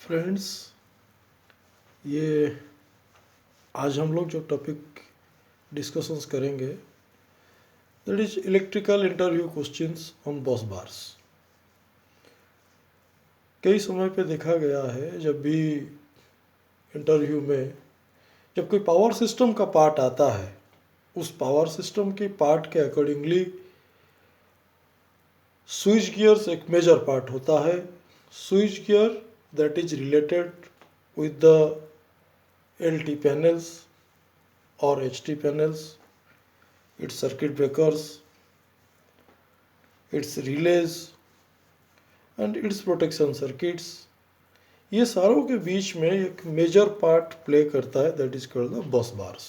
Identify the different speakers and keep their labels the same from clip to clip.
Speaker 1: Friends, ये आज हम लोग जो टॉपिक डिस्कशंस करेंगे that is electrical interview questions on बस बार्स। कई समय पे देखा गया है जब भी इंटरव्यू में जब कोई पावर सिस्टम का पार्ट आता है, उस पावर सिस्टम के पार्ट के अकॉर्डिंगली स्विच गियर्स एक मेजर पार्ट होता है। Switch gear that is related with the LT panels or HT panels, its circuit breakers, its relays and its protection circuits, ये सारों के बीच में एक मेजर पार्ट प्ले करता है that is called the bus bars.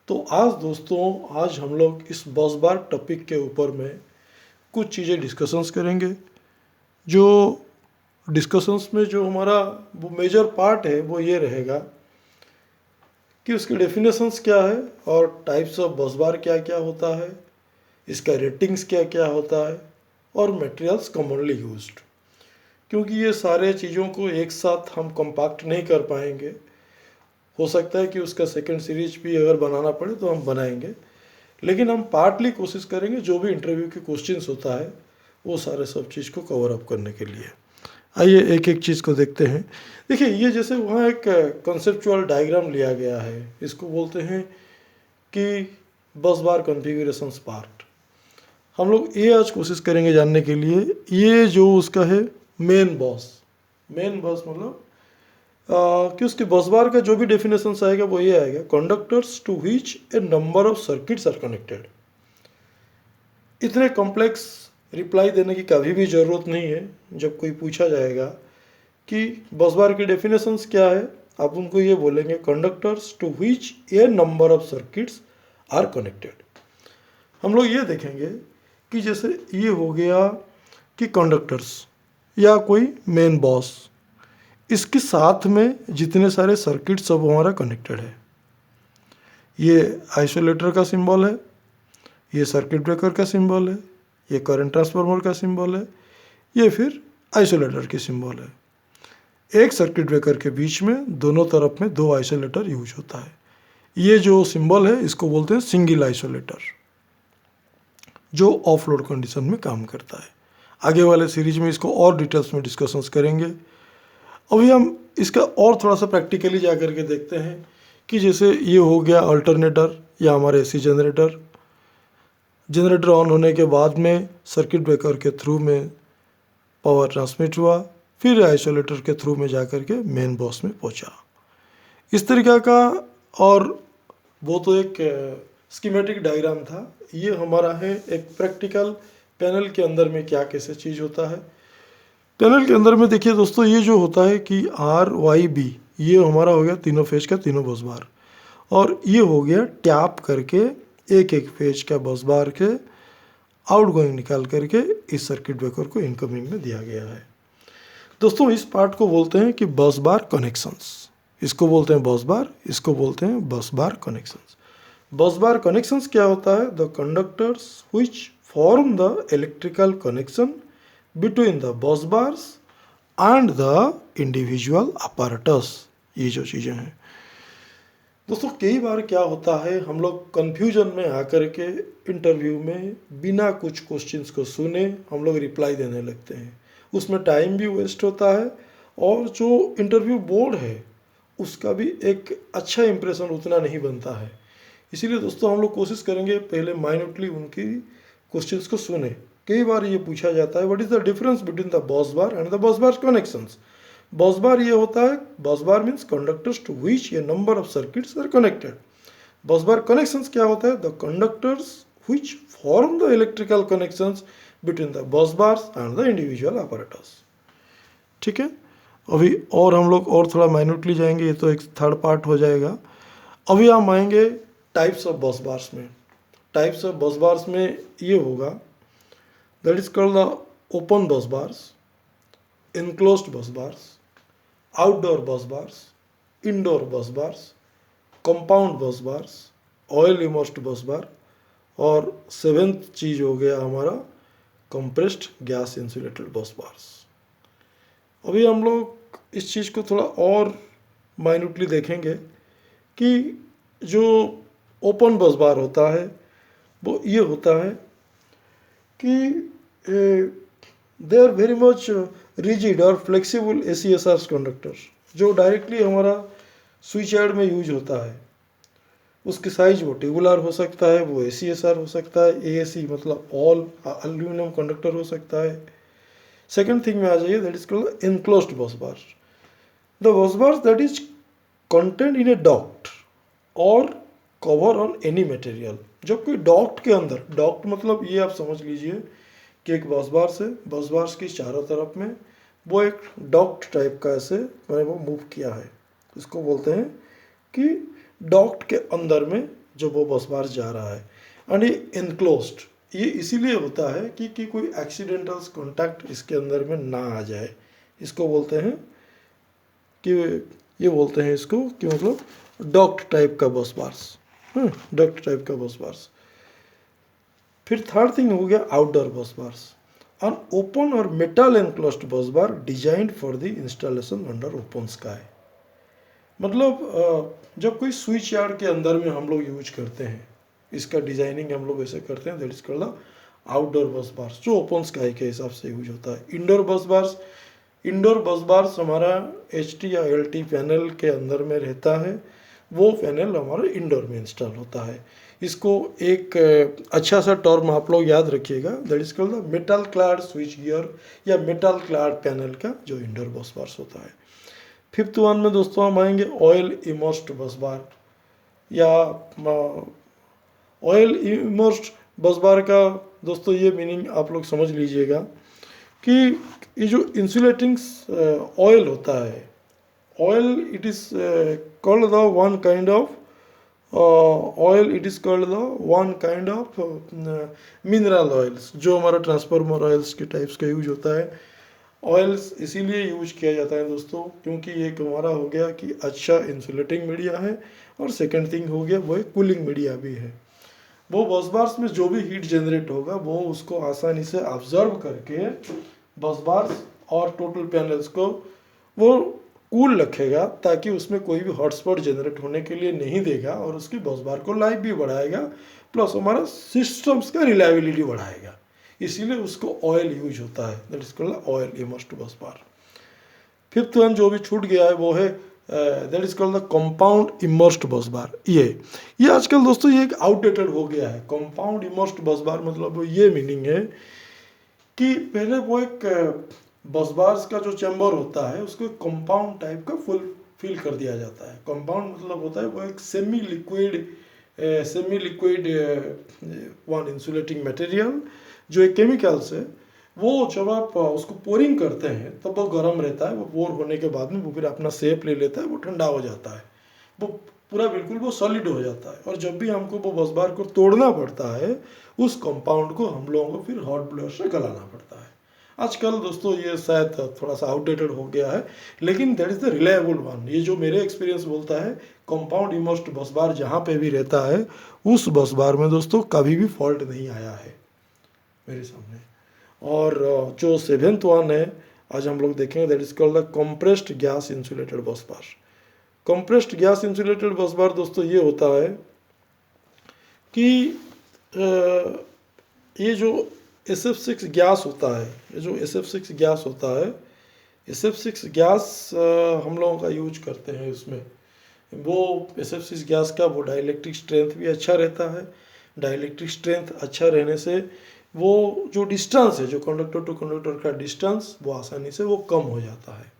Speaker 1: तो आज दोस्तों, आज हम लोग इस बस बार टॉपिक के ऊपर में कुछ चीज़ें डिस्कशंस करेंगे। जो डिस्कशंस में जो हमारा वो मेजर पार्ट है वो ये रहेगा कि उसकी डेफिनेशंस क्या है और टाइप्स ऑफ बस बार क्या क्या होता है, इसका रेटिंग्स क्या क्या होता है और मटेरियल्स कॉमनली यूज्ड। क्योंकि ये सारे चीज़ों को एक साथ हम कॉम्पैक्ट नहीं कर पाएंगे, हो सकता है कि उसका सेकंड सीरीज भी अगर बनाना पड़े तो हम बनाएंगे, लेकिन हम पार्टली कोशिश करेंगे जो भी इंटरव्यू के क्वेश्चंस होता है वो सारे सब चीज़ को कवर अप करने के लिए। आइए एक एक चीज़ को देखते हैं। देखिए, ये जैसे वहाँ एक कंसेप्चुअल डायग्राम लिया गया है, इसको बोलते हैं कि बस बार कॉन्फ़िगरेशंस पार्ट। हम लोग ये आज कोशिश करेंगे जानने के लिए, ये जो उसका है मेन बस मतलब कि उसके बस बार का जो भी डेफिनेशंस आएगा वो ये आएगा, conductors to which a number of circuits are connected. इतने कॉम्प्लेक्स रिप्लाई देने की कभी भी ज़रूरत नहीं है। जब कोई पूछा जाएगा कि बस बार की डेफिनेशंस क्या है, आप उनको ये बोलेंगे conductors to which a number of circuits are connected. हम लोग ये देखेंगे कि जैसे ये हो गया कि कंडक्टर्स या कोई मेन बॉस, इसके साथ में जितने सारे सर्किट सब हमारा कनेक्टेड है। ये आइसोलेटर का सिंबल है, ये सर्किट ब्रेकर का सिंबल है, ये करंट ट्रांसफार्मर का सिंबल है, ये फिर आइसोलेटर की सिंबल है। एक सर्किट ब्रेकर के बीच में दोनों तरफ में दो आइसोलेटर यूज होता है। ये जो सिंबल है इसको बोलते हैं सिंगल आइसोलेटर, जो ऑफ लोड कंडीशन में काम करता है। आगे वाले सीरीज में इसको और डिटेल्स में डिस्कशंस करेंगे। अभी हम इसका और थोड़ा सा प्रैक्टिकली जा करके देखते हैं कि जैसे ये हो गया अल्टरनेटर या हमारे एसी जनरेटर ऑन होने के बाद में सर्किट ब्रेकर के थ्रू में पावर ट्रांसमिट हुआ, फिर आइसोलेटर के थ्रू में जा कर के मेन बॉस में पहुंचा। इस तरीका का, और वो तो एक स्कीमेटिक डायग्राम था। ये हमारा है एक प्रैक्टिकल पैनल के अंदर में क्या कैसे चीज़ होता है। पैनल के अंदर में देखिए दोस्तों, ये जो होता है कि RYB, ये हमारा हो गया तीनों फेज का तीनों बस बार, और ये हो गया टैप करके एक एक फेज का बस बार के आउटगोइंग निकाल करके इस सर्किट ब्रेकर को इनकमिंग में दिया गया है। दोस्तों, इस पार्ट को बोलते हैं कि बस बार कनेक्शंस। इसको बोलते हैं बस बार, इसको बोलते हैं बस बार कनेक्शंस। बस बार कनेक्शंस क्या होता है? The conductors which form the electrical connection between the bus bars and the individual apparatus। ये जो चीज़ें हैं दोस्तों, कई बार क्या होता है, हम लोग कन्फ्यूजन में आकर के इंटरव्यू में बिना कुछ क्वेश्चंस को सुने हम लोग रिप्लाई देने लगते हैं। उसमें टाइम भी वेस्ट होता है और जो इंटरव्यू बोर्ड है उसका भी एक अच्छा इंप्रेशन उतना नहीं बनता है। इसीलिए दोस्तों हम लोग कोशिश करेंगे पहले माइन्यूटली उनकी क्वेश्चंस को सुने। कई बार ये पूछा जाता है, what is the difference between the bus bar and the bus bar connections. बस बार ये होता है, bus bar means conductors to which a number of circuits are connected. Bus bar connections क्या होता है? The conductors which form the electrical connections between the bus bars and the individual apparatus। ठीक है, अभी और हम लोग और थोड़ा माइन्यूटली जाएंगे, ये तो एक थर्ड पार्ट हो जाएगा। अभी हम आएंगे टाइप्स ऑफ बस बार्स में। टाइप्स ऑफ बस बार्स में ये होगा, that is called the open बस bars, enclosed bus bars, outdoor bus bars, indoor bus bars, compound bus bars, oil immersed bus bar, और सेवेंथ चीज हो गया हमारा कंप्रेस्ड गैस इंसुलेटेड बस बार्स। अभी हम लोग इस चीज़ को थोड़ा और माइन्यूटली देखेंगे कि जो ओपन बस बार होता है वो ये होता है कि they are very much rigid और फ्लेक्सिबल ACSR कंडक्टर, जो डायरेक्टली हमारा स्विच यार्ड में यूज होता है। उसकी साइज वो ट्यूबुलर हो सकता है, वो ACSR हो सकता है, AAC मतलब ऑल एल्यूमिनियम कंडक्टर हो सकता है। सेकेंड थिंग में आ जाइए, दैट इज कॉल्ड एनक्लोज्ड बस bar. The bus bar that is content in a duct और कवर ऑन एनी मटेरियल। जब कोई डॉक्ट के अंदर, डॉक्ट मतलब ये आप समझ लीजिए कि एक बस बार से बस बार्स की चारों तरफ में वो एक डॉक्ट टाइप का ऐसे मैंने वो मूव किया है, इसको बोलते हैं कि डॉक्ट के अंदर में जो वो बस बार जा रहा है। एंड ये एनक्लोज्ड ये इसीलिए होता है कि कोई एक्सीडेंटल कॉन्टैक्ट इसके अंदर में ना आ जाए। इसको बोलते हैं कि ये बोलते हैं इसको कि मतलब डॉक्ट टाइप का बस बार्स, डॉक्ट टाइप का बस बार्स। फिर थर्ड थिंग हो गया आउटडोर बस bars. An open or metal enclosed bus bar designed for the installation under open sky। मतलब जब कोई स्विच यार्ड के अंदर में हम लोग यूज करते हैं, इसका डिजाइनिंग हम लोग ऐसे करते हैं, दैट इज कॉल्ड आउटडोर बस बार्स, जो ओपन स्काई के हिसाब से यूज होता है। इंडोर बस बार्स हमारा HT या LT पैनल के अंदर में रहता है, वो पैनल हमारे इंडोर में इंस्टॉल होता है। इसको एक अच्छा सा टर्म आप लोग याद रखिएगा, that is called metal clad switch gear या मेटल क्लाड पैनल का जो इंडोर बस बार्स होता है। फिफ्थ वन में दोस्तों हम आएंगे ऑयल इमर्स्ड बस बार या ऑयल इमर्स्ड बस बार का दोस्तों ये मीनिंग आप लोग समझ लीजिएगा कि ये जो इंसुलेटिंग ऑयल होता है, oil it is called the one kind of oil, it is called the one kind of mineral oils, जो हमारा ट्रांसफार्मर ऑयल्स के टाइप्स का यूज होता है। ऑयल्स इसीलिए यूज किया जाता है दोस्तों क्योंकि एक हमारा हो गया कि अच्छा इंसुलेटिंग मीडिया है, और सेकंड थिंग हो गया वो एक कूलिंग मीडिया भी है। वो बस बार्स में जो भी हीट जनरेट होगा वो उसको आसानी से ऑब्जर्व करके बस बार्स और टोटल पैनल्स को वो कूल रखेगा, ताकि उसमें कोई भी हॉटस्पॉट जनरेट होने के लिए नहीं देगा, और उसकी बस बार को लाइफ भी बढ़ाएगा, प्लस हमारा सिस्टम्स का रिलायबिलिटी बढ़ाएगा। इसीलिए उसको ऑयल यूज होता है, that is called oil immersed बस बार। फिफ्थ वन जो भी छूट गया है वो है that is called the compound immersed बस बार। ये आजकल दोस्तों ये एक आउटडेटेड हो गया है। कंपाउंड इमर्स्ड बस बार मतलब ये मीनिंग है कि पहले वो एक बस बार्स का जो चैम्बर होता है उसको कंपाउंड टाइप का फुल फिल कर दिया जाता है। कंपाउंड मतलब होता है वो एक semi liquid one insulating material जो एक केमिकल्स है, वो जब आप उसको पोरिंग करते हैं तब वो गर्म रहता है, वो पोर होने के बाद में वो फिर अपना शेप ले लेता है, वो ठंडा हो जाता है, वो पूरा बिल्कुल वो सॉलिड हो जाता है। और जब भी हमको वो बस बार को तोड़ना पड़ता है उस कंपाउंड को हम लोगों को फिर हॉट ब्लोअर से गलाना पड़ता है। आजकल दोस्तों ये शायद थोड़ा सा आउटडेटेड हो गया है, लेकिन that is the reliable one. ये जो मेरे एक्सपीरियंस बोलता है कंपाउंड इमर्स्ड बस बार जहाँ पे भी रहता है उस बस बार में दोस्तों कभी भी फॉल्ट नहीं आया है मेरे सामने। और जो सेवेंथ वन है आज हम लोग देखेंगे, that is called the compressed gas insulated बस बार। कंप्रेस्ड गैस इंसुलेटेड बस बार दोस्तों ये होता है कि ये जो SF6 गैस होता है, ये जो SF6 गैस होता है, SF6 गैस हम लोगों का यूज करते हैं उसमें। वो SF6 गैस का वो डाइलेक्ट्रिक स्ट्रेंथ भी अच्छा रहता है। डाइलेक्ट्रिक स्ट्रेंथ अच्छा रहने से वो जो डिस्टेंस है, जो कंडक्टर टू कंडक्टर का डिस्टेंस, वो आसानी से वो कम हो जाता है।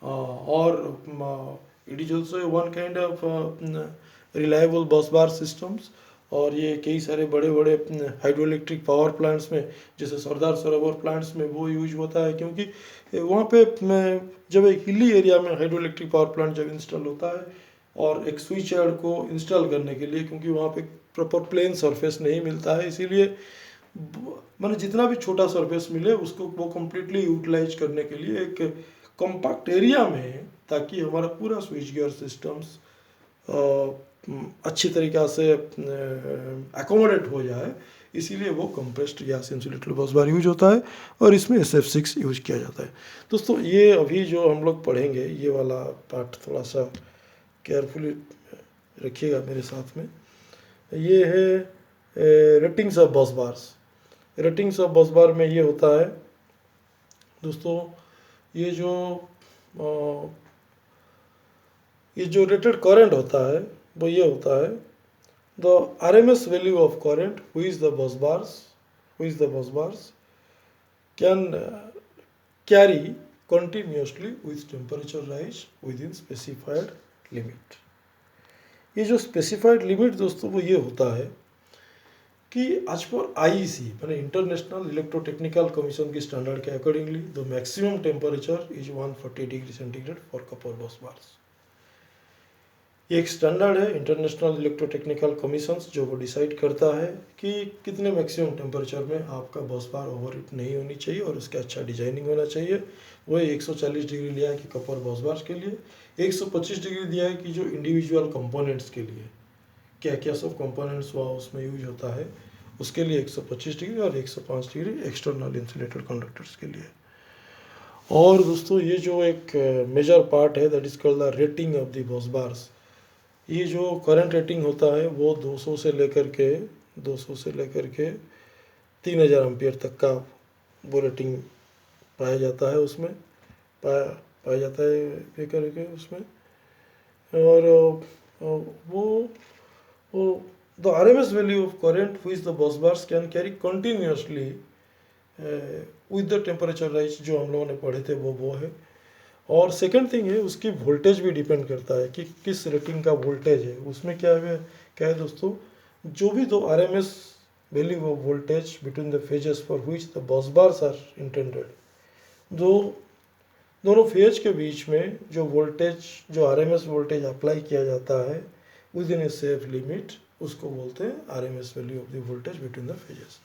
Speaker 1: और it is also one kind of reliable बस बार सिस्टम्स। और ये कई सारे बड़े बड़े हाइड्रो इलेक्ट्रिक पावर प्लांट्स में, जैसे सरदार सरोवर प्लांट्स में वो यूज होता है, क्योंकि वहाँ पे जब एक हिली एरिया में हाइड्रो इलेक्ट्रिक पावर प्लांट जब इंस्टॉल होता है और एक स्विच यार्ड को इंस्टॉल करने के लिए, क्योंकि वहाँ पे प्रॉपर प्लेन सरफेस नहीं मिलता है, इसीलिए मैंने जितना भी छोटा सरफेस मिले उसको वो कम्प्लीटली यूटिलाइज करने के लिए एक कॉम्पैक्ट एरिया में, ताकि हमारा पूरा स्विच गियर सिस्टम्स अच्छी तरीक़ा से एकोमोडेट हो जाए, इसीलिए वो कंप्रेस्ड गैस इंसुलेटेड बस बार यूज होता है और इसमें SF6 यूज किया जाता है। दोस्तों ये अभी जो हम लोग पढ़ेंगे ये वाला पार्ट थोड़ा सा केयरफुली रखिएगा मेरे साथ में। ये है रेटिंग्स ऑफ बस बार्स। रेटिंग्स ऑफ बस बार में ये होता है दोस्तों, ये जो रेटेड करंट होता है वो ये होता है the RMS value of current which the bus bars can carry continuously with temperature rise within specified limit। ये जो स्पेसिफाइड लिमिट दोस्तों वो ये होता है कि आज पर IEC मैंने इंटरनेशनल इलेक्ट्रोटेक्निकल कमीशन की स्टैंडर्ड के accordingly the maximum temperature is 140 degree centigrade for couple बस बार्स। ये एक स्टैंडर्ड है इंटरनेशनल इलेक्ट्रोटेक्निकल कमीशन जो वो डिसाइड करता है कि कितने मैक्सिमम टेम्परेचर में आपका बस बार ओवरहीट नहीं होनी चाहिए और उसका अच्छा डिजाइनिंग होना चाहिए। वो 140 डिग्री लिया है कि कपर बस बार के लिए, 125 डिग्री दिया है कि जो इंडिविजुअल कंपोनेंट्स के लिए क्या क्या सब कंपोनेंट्स हुआ उसमें यूज होता है उसके लिए 125 डिग्री और 105 डिग्री एक्सटर्नल इंसुलेटेड कंडक्टर्स के लिए। और दोस्तों ये जो एक मेजर पार्ट है that is called the rating of the bus bars. ये जो करंट रेटिंग होता है वो 200 से लेकर के 3000 एम्पियर तक का वो रेटिंग पाया जाता है उसमें, पाया जाता है ये करके उसमें। और वो the RMS value of current which the bus bars can carry continuously with the temperature rise जो हम लोगों ने पढ़े थे वो है। और सेकंड थिंग है उसकी वोल्टेज भी डिपेंड करता है कि किस रेटिंग का वोल्टेज है। उसमें क्या है दोस्तों, जो भी दो RMS value of voltage between the phases for which the bus bars are intended, दोनों फेज के बीच में जो वोल्टेज जो RMS वोल्टेज अप्लाई किया जाता है with in a safe limit उसको बोलते हैं RMS value of the voltage between the phases.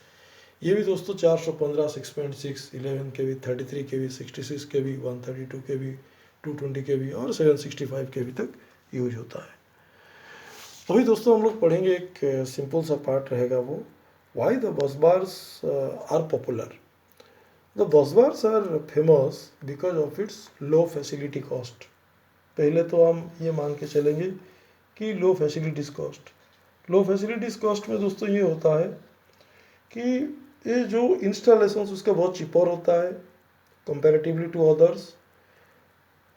Speaker 1: ये भी दोस्तों 415, 6.6, 11 kV, 33 kV, 66 kV, 132 kV, 220 kV और 765 kV तक यूज होता है। अभी दोस्तों हम लोग पढ़ेंगे एक सिंपल सा पार्ट रहेगा वो why the bus bars are popular. The bus bars are famous because of its low facility cost. पहले तो हम ये मान के चलेंगे कि low facilities cost. Low facilities cost में दोस्तों ये होता है कि ये जो इंस्टॉलेशन उसका बहुत चिपर होता है कंपैरेटिवली टू अदर्स।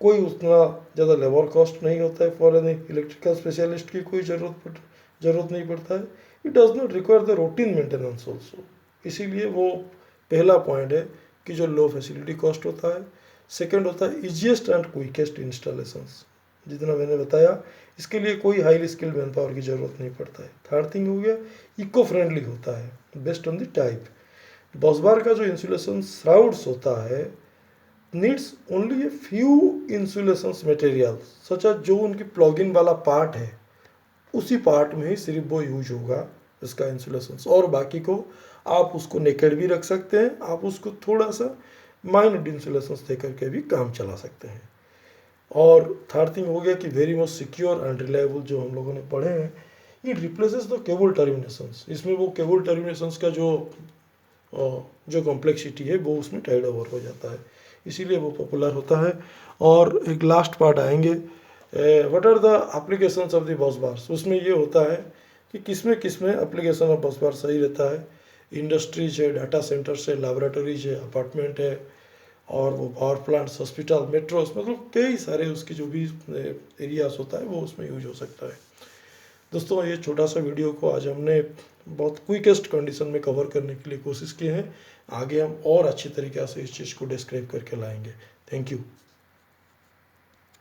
Speaker 1: कोई उतना ज़्यादा लेबर कॉस्ट नहीं होता है फॉर एन इलेक्ट्रिकल स्पेशलिस्ट की कोई ज़रूरत नहीं पड़ता है। It does not require the routine maintenance also. इसीलिए वो पहला पॉइंट है कि जो लो फैसिलिटी कॉस्ट होता है। सेकेंड होता है ईजिएस्ट एंड क्विकेस्ट इंस्टॉलेशंस, जितना मैंने बताया इसके लिए कोई हाईली स्किल्ड मैन पावर की ज़रूरत नहीं पड़ता है। थर्ड थिंग हो गया इको फ्रेंडली होता है बेस्ड ऑन द टाइप। बस बार का जो इंसुलेशन श्राउड्स होता है needs only a few insulation material such as जो उनकी प्लग-इन वाला पार्ट है उसी पार्ट में ही सिर्फ वो यूज होगा इसका इंसुलेशन, और बाकी को आप उसको नेकेड भी रख सकते हैं, आप उसको थोड़ा सा माइनर इंसुलेशन दे करके भी काम चला सकते हैं। और थर्ड थिंग हो गया कि very most secure and reliable जो हम लोगों ने पढ़े हैं, it replaces the cable terminations. इसमें वो केबल टर्मिनेशंस का जो कॉम्प्लेक्सिटी है वो उसमें टाइड ओवर हो जाता है, इसीलिए वो पॉपुलर होता है। और एक लास्ट पार्ट आएंगे what are the applications of the bus bars. उसमें ये होता है कि किसमें एप्लीकेशन ऑफ बस बार सही रहता है। इंडस्ट्रीज है, डाटा सेंटर्स है, लैबोरेटरीज है, अपार्टमेंट है और वो पावर प्लांट्स, हॉस्पिटल, मेट्रोस, मतलब कई सारे उसकी जो भी एरियाज होता है वो उसमें यूज हो सकता है। दोस्तों ये छोटा सा वीडियो को आज हमने बहुत क्विकेस्ट कंडीशन में कवर करने के लिए कोशिश की है। आगे हम और अच्छी तरीके से इस चीज़ को डिस्क्राइब करके लाएंगे। Thank you.